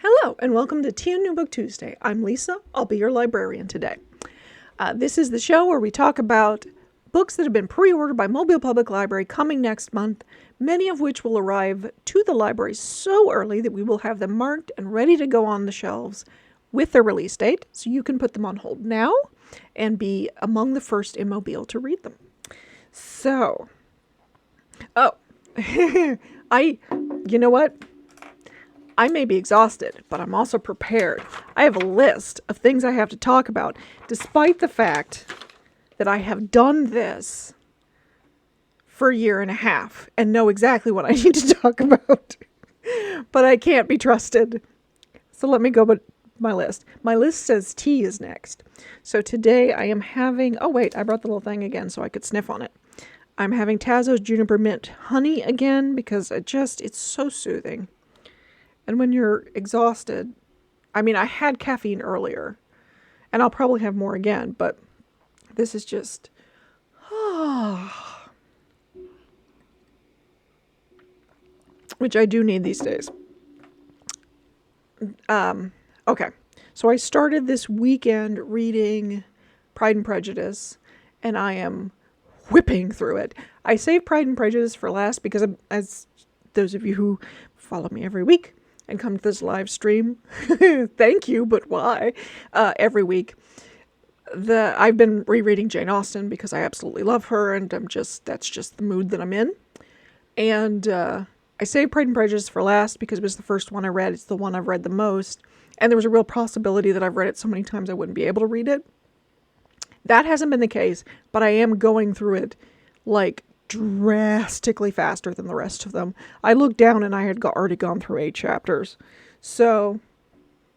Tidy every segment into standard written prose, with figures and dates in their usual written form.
Hello, and welcome to Tea and New Book Tuesday. I'm Lisa. I'll be your librarian today. This is the show where we talk about books that have been pre-ordered by Mobile Public Library coming next month, many of which will arrive to the library so early that we will have them marked and ready to go on the shelves with their release date, so you can put them on hold now and be among the first in Mobile to read them. So, you know what? I may be exhausted, but I'm also prepared. I have a list of things I have to talk about, despite the fact that I have done this for a year and a half and know exactly what I need to talk about. But I can't be trusted. So let me go with my list. My list says tea is next. So today I am having... Oh, wait, I brought the little thing again so I could sniff on it. I'm having Tazo's Juniper Mint Honey again because it's so soothing. And when you're exhausted, I mean, I had caffeine earlier, and I'll probably have more again, but this is just, which I do need these days. Okay, so I started this weekend reading Pride and Prejudice, and I am whipping through it. I saved Pride and Prejudice for last because, as those of you who follow me every week and come to this live stream, thank you, but why? Every week, I've been rereading Jane Austen because I absolutely love her, and that's just the mood that I'm in. And I saved Pride and Prejudice for last because it was the first one I read. It's the one I've read the most, and there was a real possibility that I've read it so many times I wouldn't be able to read it. That hasn't been the case, but I am going through it like drastically faster than the rest of them. I looked down and I had already gone through 8 chapters. So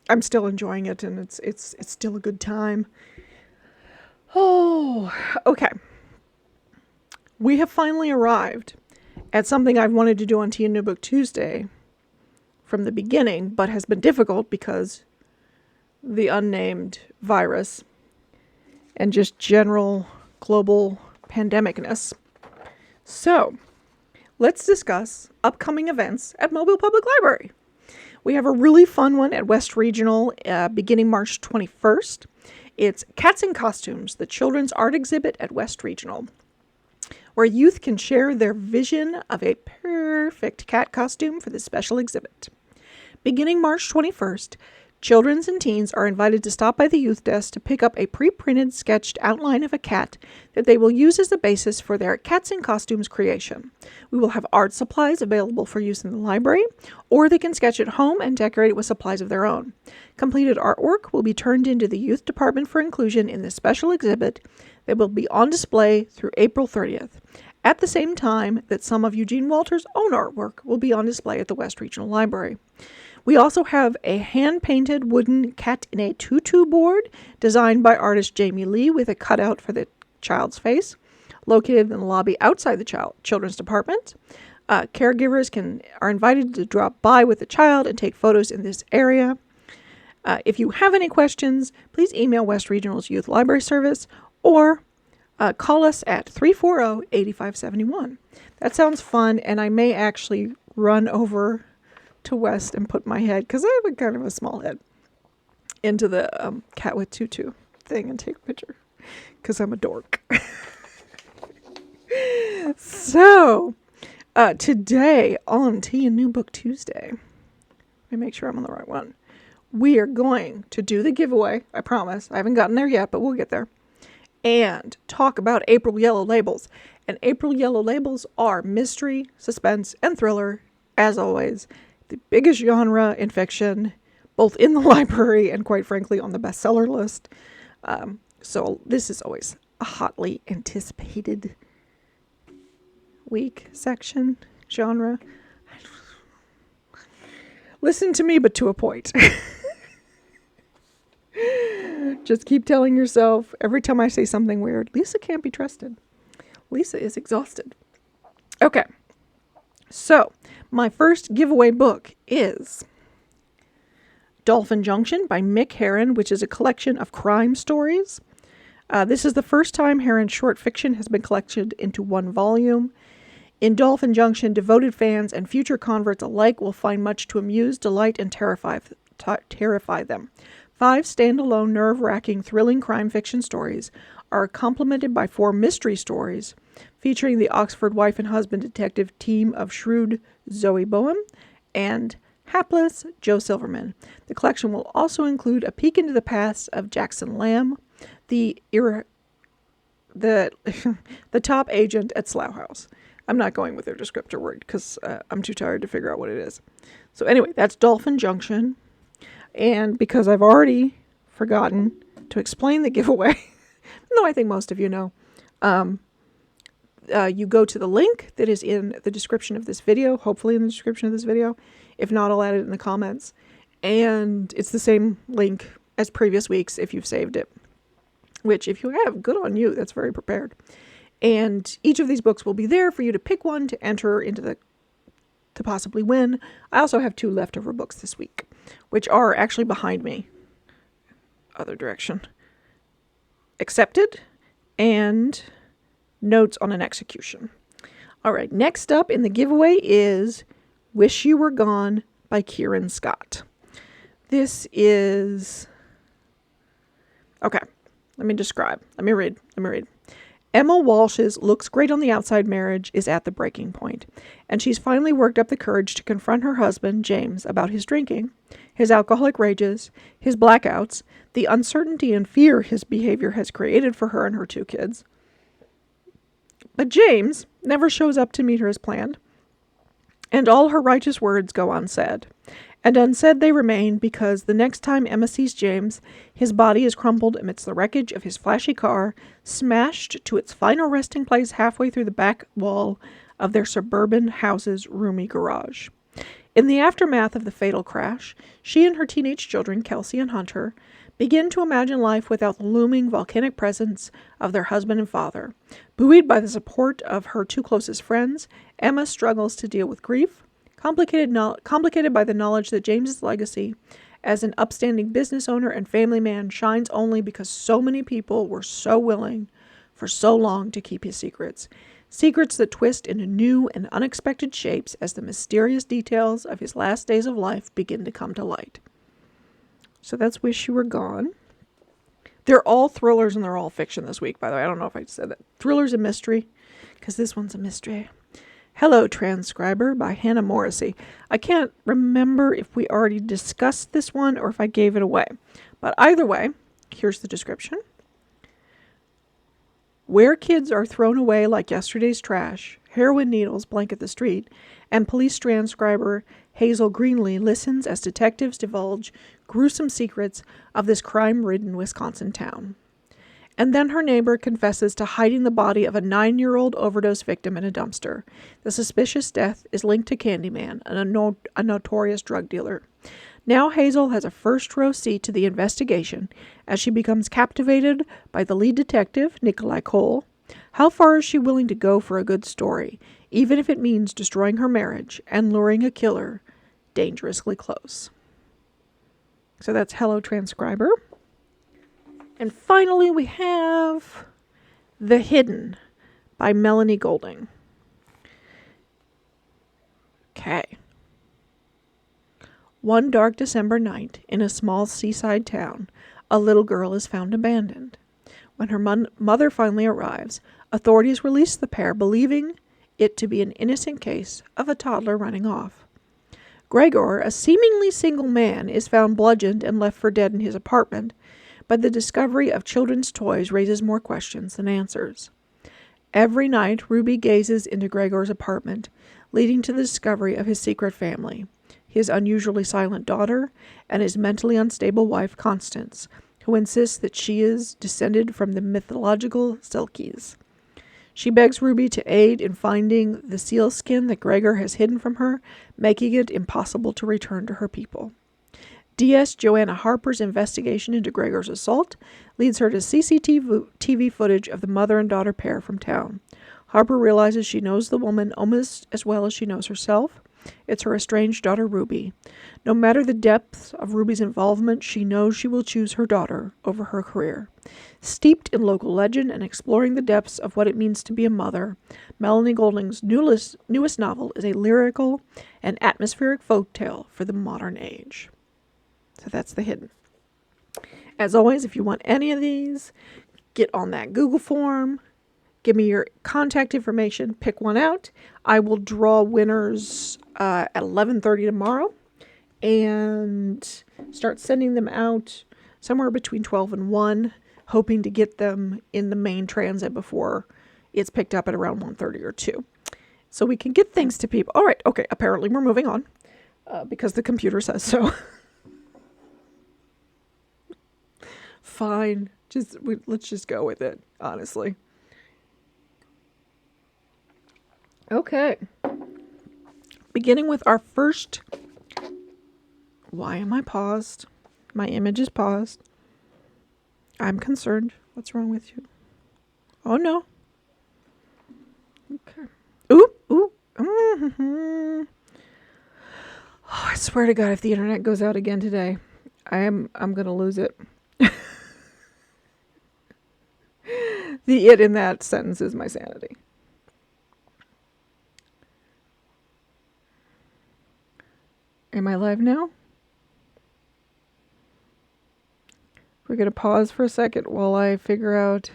I'm still enjoying it, and it's still a good time. Oh, okay. We have finally arrived at something I've wanted to do on Tea and New Book Tuesday from the beginning, but has been difficult because the unnamed virus and just general global pandemicness. So, let's discuss upcoming events at Mobile Public Library. We have a really fun one at West Regional beginning March 21st. It's Cats in Costumes, the children's art exhibit at West Regional, where youth can share their vision of a perfect cat costume for this special exhibit. Beginning March 21st, children and teens are invited to stop by the youth desk to pick up a pre-printed sketched outline of a cat that they will use as the basis for their Cats in Costumes creation. We will have art supplies available for use in the library, or they can sketch at home and decorate it with supplies of their own. Completed artwork will be turned into the youth department for inclusion in this special exhibit that will be on display through April 30th, at the same time that some of Eugene Walter's own artwork will be on display at the West Regional Library. We also have a hand-painted wooden cat in a tutu board designed by artist Jamie Lee with a cutout for the child's face, located in the lobby outside the children's department. Caregivers are invited to drop by with the child and take photos in this area. If you have any questions, please email West Regional's Youth Library Service or call us at 340-8571. That sounds fun, and I may actually run over to West and put my head, because I have a kind of a small head, into the cat with tutu thing and take a picture, because I'm a dork. So, today on Tea and New Book Tuesday, let me make sure I'm on the right one. We are going to do the giveaway, I promise. I haven't gotten there yet, but we'll get there. And talk about April Yellow Labels. And April Yellow Labels are mystery, suspense, and thriller, as always. The biggest genre in fiction, both in the library and, quite frankly, on the bestseller list. So this is always a hotly anticipated week, section, genre. Listen to me, but to a point. Just keep telling yourself, every time I say something weird, Lisa can't be trusted. Lisa is exhausted. Okay. So, my first giveaway book is Dolphin Junction by Mick Herron, which is a collection of crime stories. This is the first time Herron's short fiction has been collected into one volume. In Dolphin Junction, devoted fans and future converts alike will find much to amuse, delight, and terrify terrify them. 5 standalone, nerve-wracking, thrilling crime fiction stories are complemented by 4 mystery stories featuring the Oxford wife and husband detective team of shrewd Zoe Bowen and hapless Joe Silverman. The collection will also include a peek into the past of Jackson Lamb, the top agent at Slough House. I'm not going with their descriptor word because I'm too tired to figure out what it is. So anyway, that's Dolphin Junction. And because I've already forgotten to explain the giveaway, though I think most of you know, you go to the link that is in the description of this video, hopefully in the description of this video. If not, I'll add it in the comments. And it's the same link as previous weeks if you've saved it. Which, if you have, good on you. That's very prepared. And each of these books will be there for you to pick one to enter into to possibly win. I also have 2 leftover books this week, which are actually behind me. Other direction. Accepted and Notes on an Execution. All right, next up in the giveaway is Wish You Were Gone by Kieran Scott. This is... Okay, let me describe. Let me read. Emma Walsh's looks great on the outside marriage is at the breaking point, and she's finally worked up the courage to confront her husband, James, about his drinking, his alcoholic rages, his blackouts, the uncertainty and fear his behavior has created for her and her 2 kids. But James never shows up to meet her as planned, and all her righteous words go unsaid. And unsaid they remain because the next time Emma sees James, his body is crumpled amidst the wreckage of his flashy car, smashed to its final resting place halfway through the back wall of their suburban house's roomy garage. In the aftermath of the fatal crash, she and her teenage children, Kelsey and Hunter, begin to imagine life without the looming volcanic presence of their husband and father. Buoyed by the support of her 2 closest friends, Emma struggles to deal with grief, complicated by the knowledge that James's legacy as an upstanding business owner and family man shines only because so many people were so willing for so long to keep his secrets. Secrets that twist into new and unexpected shapes as the mysterious details of his last days of life begin to come to light. So that's Wish You Were Gone. They're all thrillers and they're all fiction this week, by the way. I don't know if I said that. Thrillers and mystery, because this one's a mystery. Hello, Transcriber by Hannah Morrissey. I can't remember if we already discussed this one or if I gave it away. But either way, here's the description. Where kids are thrown away like yesterday's trash, heroin needles blanket the street, and police transcriber Hazel Greenlee listens as detectives divulge gruesome secrets of this crime-ridden Wisconsin town. And then her neighbor confesses to hiding the body of a 9-year-old overdose victim in a dumpster. The suspicious death is linked to Candyman, a notorious drug dealer. Now Hazel has a first-row seat to the investigation as she becomes captivated by the lead detective, Nikolai Cole. How far is she willing to go for a good story, even if it means destroying her marriage and luring a killer dangerously close? So that's Hello, Transcriber. And finally, we have The Hidden by Melanie Golding. Okay. One dark December night in a small seaside town, a little girl is found abandoned. When her mother finally arrives, authorities release the pair, believing it to be an innocent case of a toddler running off. Gregor, a seemingly single man, is found bludgeoned and left for dead in his apartment, but the discovery of children's toys raises more questions than answers. Every night, Ruby gazes into Gregor's apartment, leading to the discovery of his secret family, his unusually silent daughter, and his mentally unstable wife, Constance, who insists that she is descended from the mythological Selkies. She begs Ruby to aid in finding the seal skin that Gregor has hidden from her, making it impossible to return to her people. DS Joanna Harper's investigation into Gregor's assault leads her to CCTV footage of the mother and daughter pair from town. Harper realizes she knows the woman almost as well as she knows herself. It's her estranged daughter, Ruby. No matter the depth of Ruby's involvement, she knows she will choose her daughter over her career. Steeped in local legend and exploring the depths of what it means to be a mother, Melanie Golding's newest novel is a lyrical and atmospheric folktale for the modern age. So that's the hidden. As always, if you want any of these, get on that Google form. Give me your contact information. Pick one out. I will draw winners at 11:30 tomorrow and start sending them out somewhere between 12 and 1, hoping to get them in the main transit before it's picked up at around 1:30 or 2. So we can get things to people. All right. Okay. Apparently we're moving on because the computer says so. Fine. Let's just go with it, honestly. Okay. Beginning with our first... Why am I paused? My image is paused. I'm concerned. What's wrong with you? Oh, no. Okay. Ooh, ooh. Mm-hmm. Oh, I swear to God, if the internet goes out again today, I'm going to lose it. The it in that sentence is my sanity. Am I live now? We're going to pause for a second while I figure out.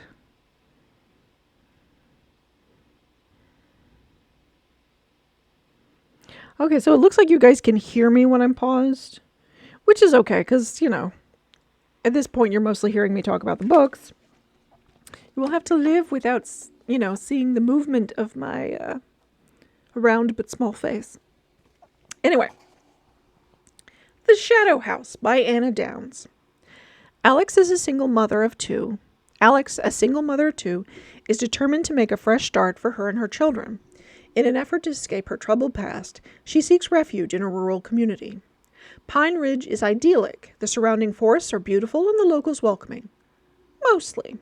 Okay, so it looks like you guys can hear me when I'm paused, which is okay because, at this point you're mostly hearing me talk about the books. You will have to live without, seeing the movement of my round but small face. Anyway, The Shadow House by Anna Downs. Alex, a single mother of two, is determined to make a fresh start for her and her children. In an effort to escape her troubled past, she seeks refuge in a rural community. Pine Ridge is idyllic. The surrounding forests are beautiful and the locals welcoming. Mostly.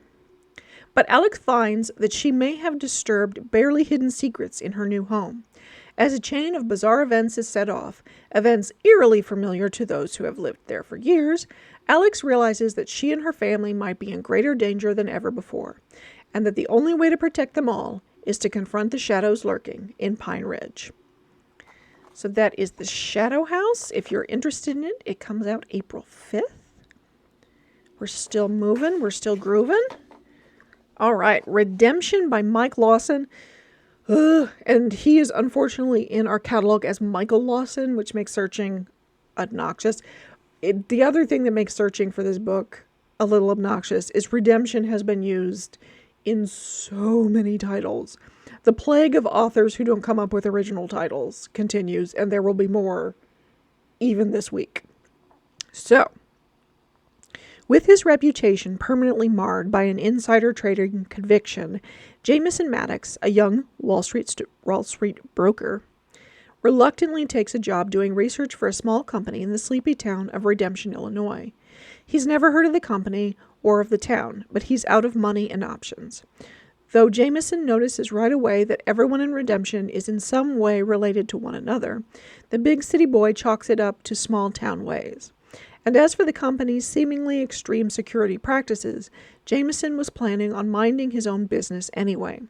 But Alex finds that she may have disturbed barely hidden secrets in her new home. As a chain of bizarre events is set off, events eerily familiar to those who have lived there for years, Alex realizes that she and her family might be in greater danger than ever before, and that the only way to protect them all is to confront the shadows lurking in Pine Ridge. So that is The Shadow House. If you're interested in it, it comes out April 5th. We're still moving. We're still grooving. All right. Redemption by Mike Lawson. And he is unfortunately in our catalog as Michael Lawson, which makes searching obnoxious. The other thing that makes searching for this book a little obnoxious is redemption has been used in so many titles. The plague of authors who don't come up with original titles continues, and there will be more even this week. So, with his reputation permanently marred by an insider trading conviction, Jameson Maddox, a young Wall Street broker, reluctantly takes a job doing research for a small company in the sleepy town of Redemption, Illinois. He's never heard of the company or of the town, but he's out of money and options. Though Jameson notices right away that everyone in Redemption is in some way related to one another, the big city boy chalks it up to small town ways. And as for the company's seemingly extreme security practices, Jameson was planning on minding his own business anyway.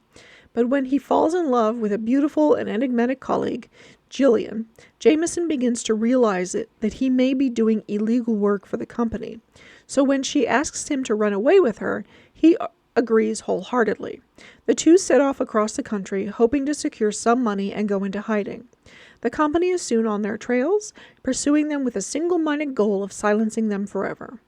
But when he falls in love with a beautiful and enigmatic colleague, Jillian, Jameson begins to realize that he may be doing illegal work for the company. So when she asks him to run away with her, he agrees wholeheartedly. The two set off across the country, hoping to secure some money and go into hiding. The company is soon on their trails, pursuing them with a single-minded goal of silencing them forever.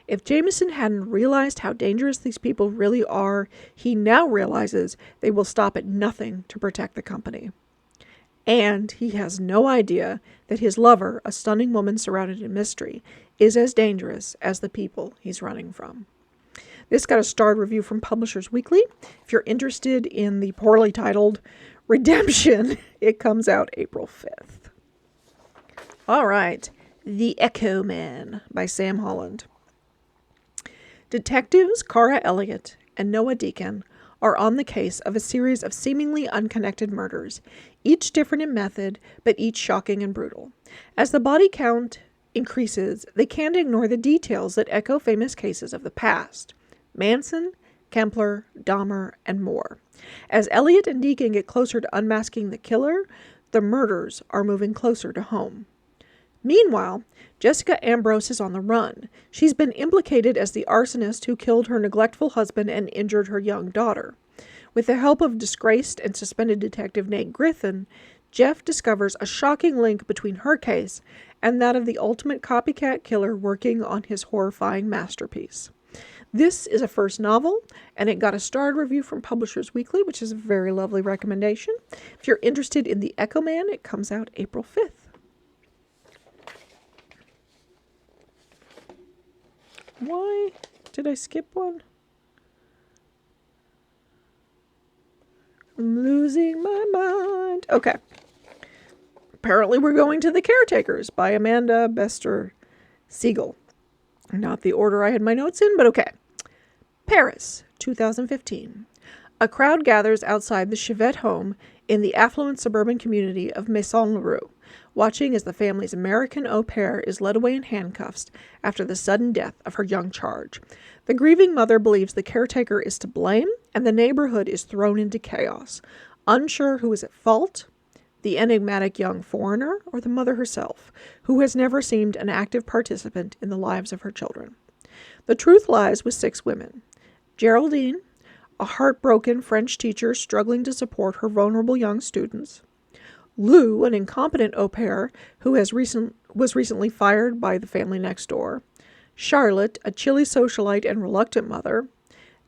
If Jameson hadn't realized how dangerous these people really are, he now realizes they will stop at nothing to protect the company. And he has no idea that his lover, a stunning woman surrounded in mystery, is as dangerous as the people he's running from. This got a starred review from Publishers Weekly. If you're interested in the poorly titled Redemption, it comes out April 5th. All right. The Echo Man by Sam Holland. Detectives Cara Elliott and Noah Deacon are on the case of a series of seemingly unconnected murders, each different in method, but each shocking and brutal. As the body count increases, they can't ignore the details that echo famous cases of the past. Manson, Kempler, Dahmer, and more. As Elliot and Deacon get closer to unmasking the killer, the murders are moving closer to home. Meanwhile, Jessica Ambrose is on the run. She's been implicated as the arsonist who killed her neglectful husband and injured her young daughter. With the help of disgraced and suspended detective Nate Griffin, Jeff discovers a shocking link between her case and that of the ultimate copycat killer working on his horrifying masterpiece. This is a first novel, and it got a starred review from Publishers Weekly, which is a very lovely recommendation. If you're interested in The Echo Man, it comes out April 5th. Why did I skip one? I'm losing my mind. Okay. Apparently we're going to The Caretakers by Amanda Bester Siegel. Not the order I had my notes in, but okay. Paris, 2015. A crowd gathers outside the Chevette home in the affluent suburban community of Maison-la-Rue, watching as the family's American au pair is led away in handcuffs after the sudden death of her young charge. The grieving mother believes the caretaker is to blame, and the neighborhood is thrown into chaos. Unsure who is at fault, the enigmatic young foreigner, or the mother herself, who has never seemed an active participant in the lives of her children. The truth lies with 6 women. Geraldine, a heartbroken French teacher struggling to support her vulnerable young students. Lou, an incompetent au pair who was recently fired by the family next door. Charlotte, a chilly socialite and reluctant mother.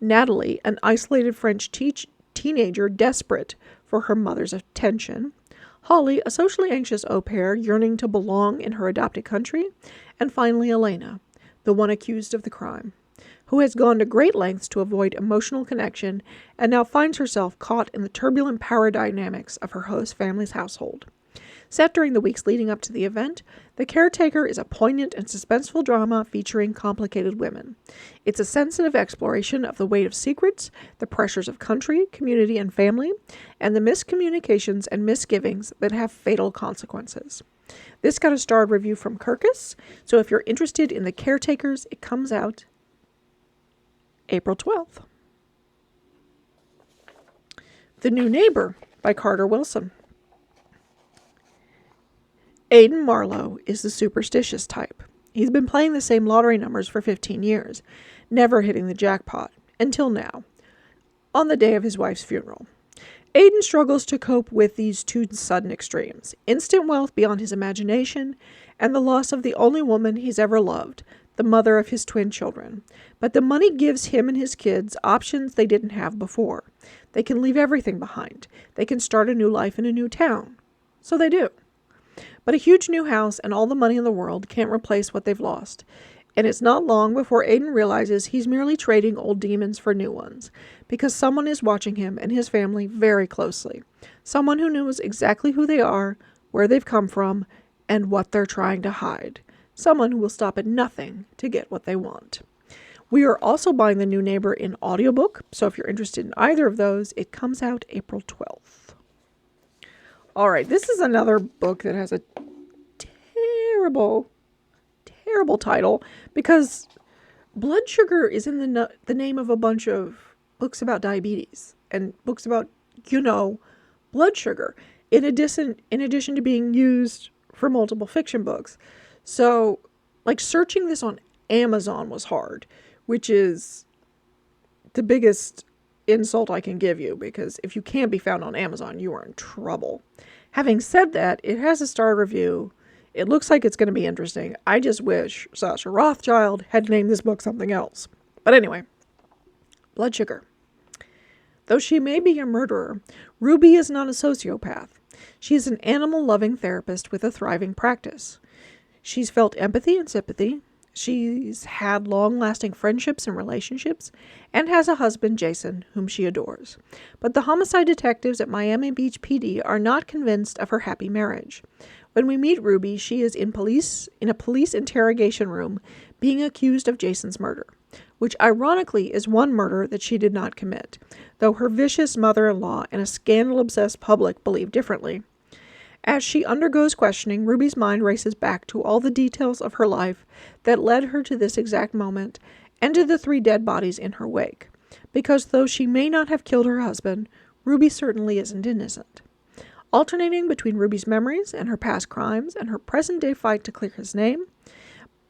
Natalie, an isolated French teenager desperate for her mother's attention. Holly, a socially anxious au pair yearning to belong in her adopted country. And finally, Elena, the one accused of the crime, who has gone to great lengths to avoid emotional connection and now finds herself caught in the turbulent power dynamics of her host family's household. Set during the weeks leading up to the event, The Caretaker is a poignant and suspenseful drama featuring complicated women. It's a sensitive exploration of the weight of secrets, the pressures of country, community, and family, and the miscommunications and misgivings that have fatal consequences. This got a starred review from Kirkus, so if you're interested in The Caretakers, it comes out April 12th. The New Neighbor by Carter Wilson. Aidan Marlowe is the superstitious type. He's been playing the same lottery numbers for 15 years, never hitting the jackpot, until now, on the day of his wife's funeral. Aidan struggles to cope with these 2 sudden extremes: instant wealth beyond his imagination, and the loss of the only woman he's ever loved, the mother of his twin children. But the money gives him and his kids options they didn't have before. They can leave everything behind. They can start a new life in a new town. So they do. But a huge new house and all the money in the world can't replace what they've lost. And it's not long before Aidan realizes he's merely trading old demons for new ones, because someone is watching him and his family very closely. Someone who knows exactly who they are, where they've come from, and what they're trying to hide. Someone who will stop at nothing to get what they want. We are also buying The New Neighbor in audiobook, so if you're interested in either of those, it comes out April 12th. All right, this is another book that has a terrible title, because blood sugar is in the name of a bunch of books about diabetes and books about, blood sugar, in addition to being used for multiple fiction books. So, searching this on Amazon was hard, which is the biggest insult I can give you, because if you can't be found on Amazon, you are in trouble. Having said that, it has a star review. It looks like it's going to be interesting. I just wish Sasha Rothschild had named this book something else. But anyway, blood sugar. Though she may be a murderer, Ruby is not a sociopath. She is an animal-loving therapist with a thriving practice. She's felt empathy and sympathy. She's had long-lasting friendships and relationships, and has a husband, Jason, whom she adores. But the homicide detectives at Miami Beach PD are not convinced of her happy marriage. When we meet Ruby, she is in a police interrogation room being accused of Jason's murder, which ironically is one murder that she did not commit, though her vicious mother-in-law and a scandal-obsessed public believe differently. As she undergoes questioning, Ruby's mind races back to all the details of her life that led her to this exact moment, and to the 3 dead bodies in her wake. Because though she may not have killed her husband, Ruby certainly isn't innocent. Alternating between Ruby's memories and her past crimes and her present-day fight to clear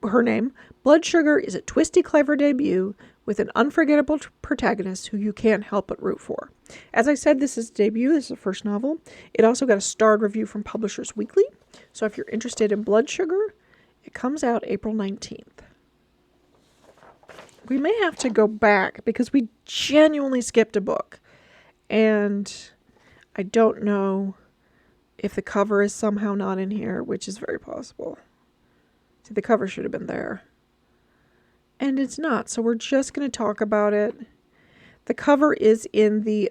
her name, Blood Sugar is a twisty, clever debut with an unforgettable protagonist who you can't help but root for. As I said, this is a debut. This is the first novel. It also got a starred review from Publishers Weekly. So if you're interested in Blood Sugar, it comes out April 19th. We may have to go back because we genuinely skipped a book. And I don't know if the cover is somehow not in here, which is very possible. See, the cover should have been there. And it's not, so we're just going to talk about it. The cover is in the,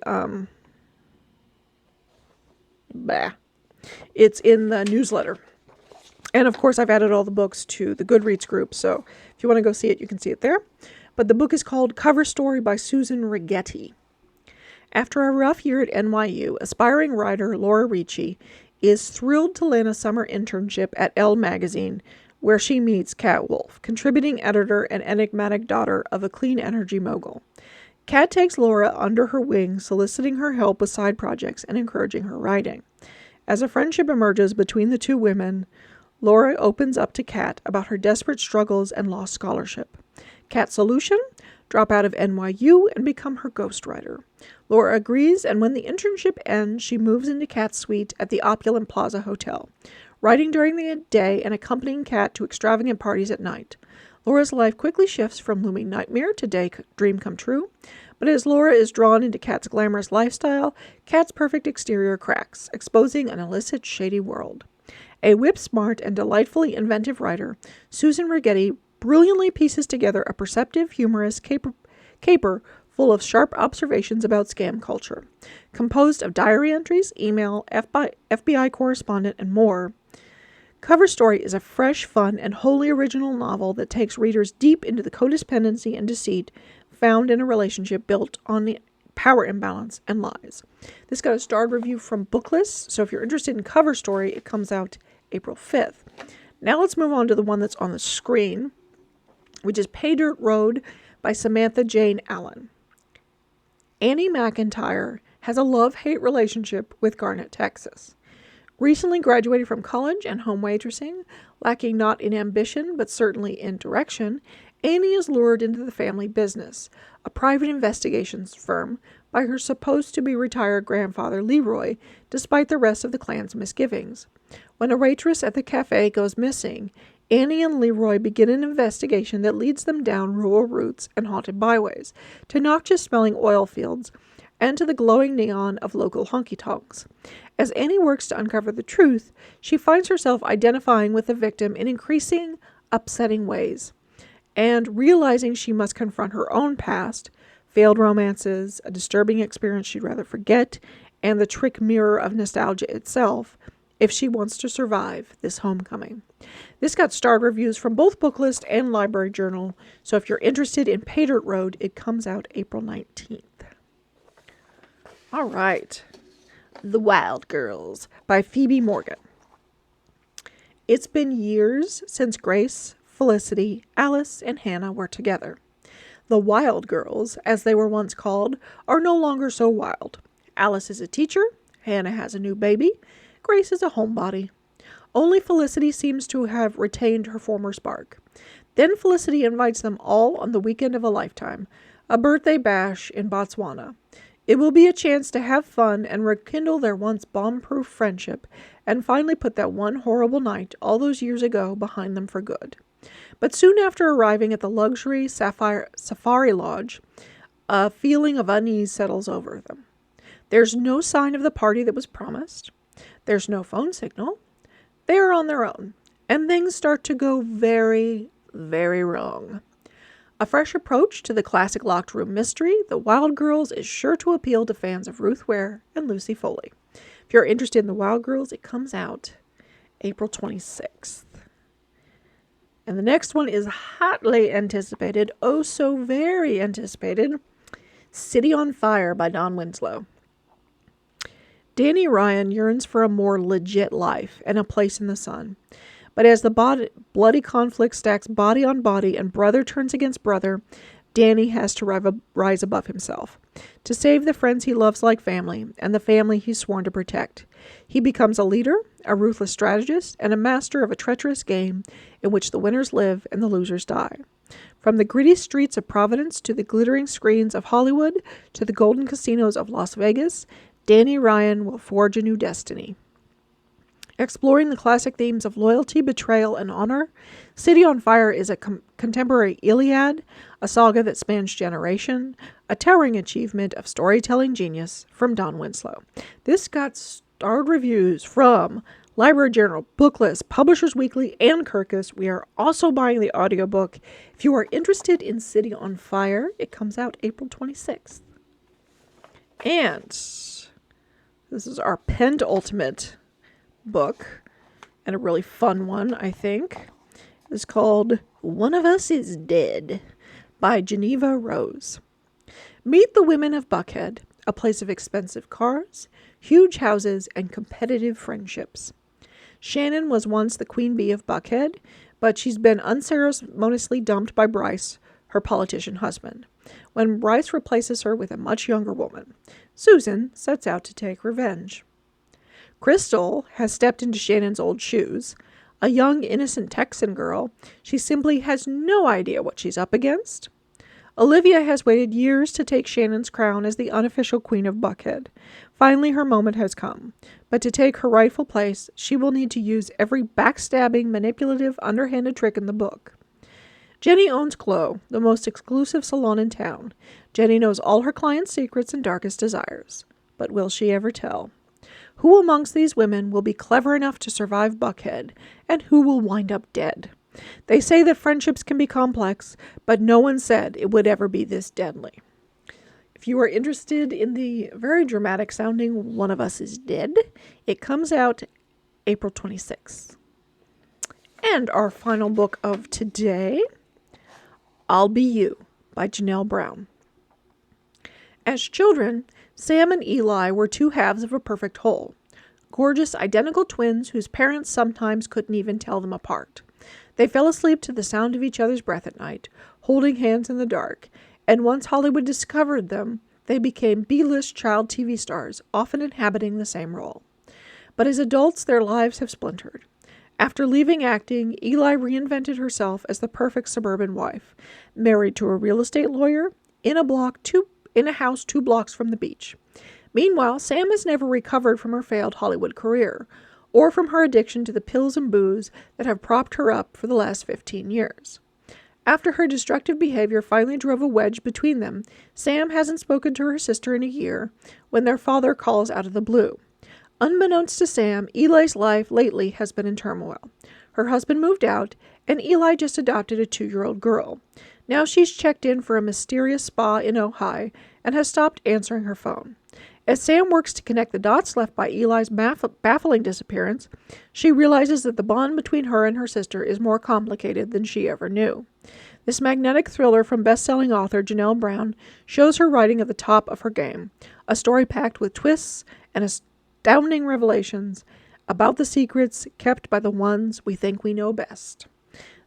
it's in the newsletter. And of course, I've added all the books to the Goodreads group, so if you want to go see it, you can see it there. But the book is called Cover Story by Susan Rigetti. After a rough year at NYU, aspiring writer Laura Ricci is thrilled to land a summer internship at Elle magazine, where she meets Kat Wolf, contributing editor and enigmatic daughter of a clean energy mogul. Kat takes Laura under her wing, soliciting her help with side projects and encouraging her writing. As a friendship emerges between the two women, Laura opens up to Kat about her desperate struggles and lost scholarship. Kat's solution? Drop out of NYU and become her ghostwriter. Laura agrees, and when the internship ends, she moves into Kat's suite at the opulent Plaza Hotel, writing during the day and accompanying Kat to extravagant parties at night. Laura's life quickly shifts from looming nightmare to dream come true, but as Laura is drawn into Kat's glamorous lifestyle, Kat's perfect exterior cracks, exposing an illicit, shady world. A whip-smart and delightfully inventive writer, Susan Rigetti brilliantly pieces together a perceptive, humorous caper full of sharp observations about scam culture. Composed of diary entries, email, FBI correspondent, and more, Cover Story is a fresh, fun, and wholly original novel that takes readers deep into the codependency and deceit found in a relationship built on the power imbalance and lies. This got a starred review from Booklist, so if you're interested in Cover Story, it comes out April 5th. Now let's move on to the one that's on the screen, which is Pay Dirt Road by Samantha Jane Allen. Annie McIntyre has a love-hate relationship with Garnett, Texas. Recently graduated from college and home waitressing, lacking not in ambition but certainly in direction, Annie is lured into the family business, a private investigations firm, by her supposed-to-be retired grandfather Leroy, despite the rest of the clan's misgivings. When a waitress at the cafe goes missing, Annie and Leroy begin an investigation that leads them down rural routes and haunted byways, to noxious-smelling oil fields, and to the glowing neon of local honky-tonks. As Annie works to uncover the truth, she finds herself identifying with the victim in increasing, upsetting ways, and realizing she must confront her own past, failed romances, a disturbing experience she'd rather forget, and the trick mirror of nostalgia itself, if she wants to survive this homecoming. This got starred reviews from both Booklist and Library Journal, so if you're interested in Pay Dirt Road, it comes out April 19th. All right. The Wild Girls by Phoebe Morgan. It's been years since Grace, Felicity, Alice, and Hannah were together. The Wild Girls, as they were once called, are no longer so wild. Alice is a teacher, Hannah has a new baby, Grace is a homebody. Only Felicity seems to have retained her former spark. Then Felicity invites them all on the weekend of a lifetime, a birthday bash in Botswana. It will be a chance to have fun and rekindle their once bomb-proof friendship and finally put that one horrible night all those years ago behind them for good. But soon after arriving at the luxury Safari Lodge, a feeling of unease settles over them. There's no sign of the party that was promised. There's no phone signal. They are on their own, and things start to go very, very wrong. A fresh approach to the classic locked room mystery, The Wild Girls is sure to appeal to fans of Ruth Ware and Lucy Foley. If you're interested in The Wild Girls, it comes out April 26th. And the next one is hotly anticipated, oh so very anticipated, City on Fire by Dawn Winslow. Danny Ryan yearns for a more legit life and a place in the sun. But as the bloody conflict stacks body on body and brother turns against brother, Danny has to rise above himself. to save the friends he loves like family and the family he's sworn to protect. He becomes a leader, a ruthless strategist, and a master of a treacherous game in which the winners live and the losers die. From the gritty streets of Providence to the glittering screens of Hollywood to the golden casinos of Las Vegas, Danny Ryan will forge a new destiny. Exploring the classic themes of loyalty, betrayal, and honor, City on Fire is a contemporary Iliad, a saga that spans generation, a towering achievement of storytelling genius from Don Winslow. This got starred reviews from Library Journal, Booklist, Publishers Weekly, and Kirkus. We are also buying the audiobook. If you are interested in City on Fire, it comes out April 26th. And this is our penultimate book, and a really fun one, I think. It's called One of Us is Dead by Geneva Rose. Meet the women of Buckhead, a place of expensive cars, huge houses, and competitive friendships. Shannon was once the queen bee of Buckhead, but she's been unceremoniously dumped by Bryce, her politician husband. When Bryce replaces her with a much younger woman, Susan sets out to take revenge. Crystal has stepped into Shannon's old shoes. A young, innocent Texan girl, she simply has no idea what she's up against. Olivia has waited years to take Shannon's crown as the unofficial queen of Buckhead. Finally, her moment has come. But to take her rightful place, she will need to use every backstabbing, manipulative, underhanded trick in the book. Jenny owns Glow, the most exclusive salon in town. Jenny knows all her clients' secrets and darkest desires. But will she ever tell? Who amongst these women will be clever enough to survive Buckhead, and who will wind up dead? They say that friendships can be complex, but no one said it would ever be this deadly. If you are interested in the very dramatic sounding One of Us is Dead, it comes out April 26th. And our final book of today, I'll Be You by Janelle Brown. As children, Sam and Eli were two halves of a perfect whole. Gorgeous, identical twins whose parents sometimes couldn't even tell them apart. They fell asleep to the sound of each other's breath at night, holding hands in the dark, and once Hollywood discovered them, they became B-list child TV stars, often inhabiting the same role. But as adults, their lives have splintered. After leaving acting, Eli reinvented herself as the perfect suburban wife, married to a real estate lawyer, in a house 2 blocks from the beach. Meanwhile, Sam has never recovered from her failed Hollywood career, or from her addiction to the pills and booze that have propped her up for the last 15 years. After her destructive behavior finally drove a wedge between them, Sam hasn't spoken to her sister in a year when their father calls out of the blue. Unbeknownst to Sam, Eli's life lately has been in turmoil. Her husband moved out, and Eli just adopted a 2-year-old girl. Now she's checked in for a mysterious spa in Ojai and has stopped answering her phone. As Sam works to connect the dots left by Eli's baffling disappearance, she realizes that the bond between her and her sister is more complicated than she ever knew. This magnetic thriller from best-selling author Janelle Brown shows her writing at the top of her game, a story packed with twists and astounding revelations about the secrets kept by the ones we think we know best.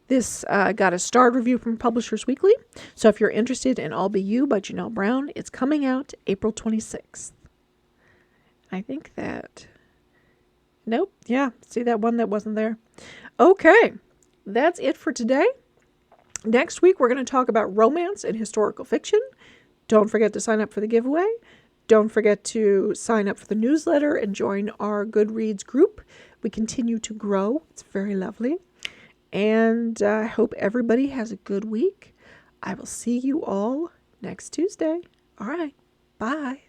This got a starred review from Publishers Weekly, so if you're interested in I'll Be You by Janelle Brown, it's coming out April 26th. I think that... Nope. Yeah. See that one that wasn't there? Okay. That's it for today. Next week, we're going to talk about romance and historical fiction. Don't forget to sign up for the giveaway. Don't forget to sign up for the newsletter and join our Goodreads group. We continue to grow. It's very lovely. And I hope everybody has a good week. I will see you all next Tuesday. All right. Bye.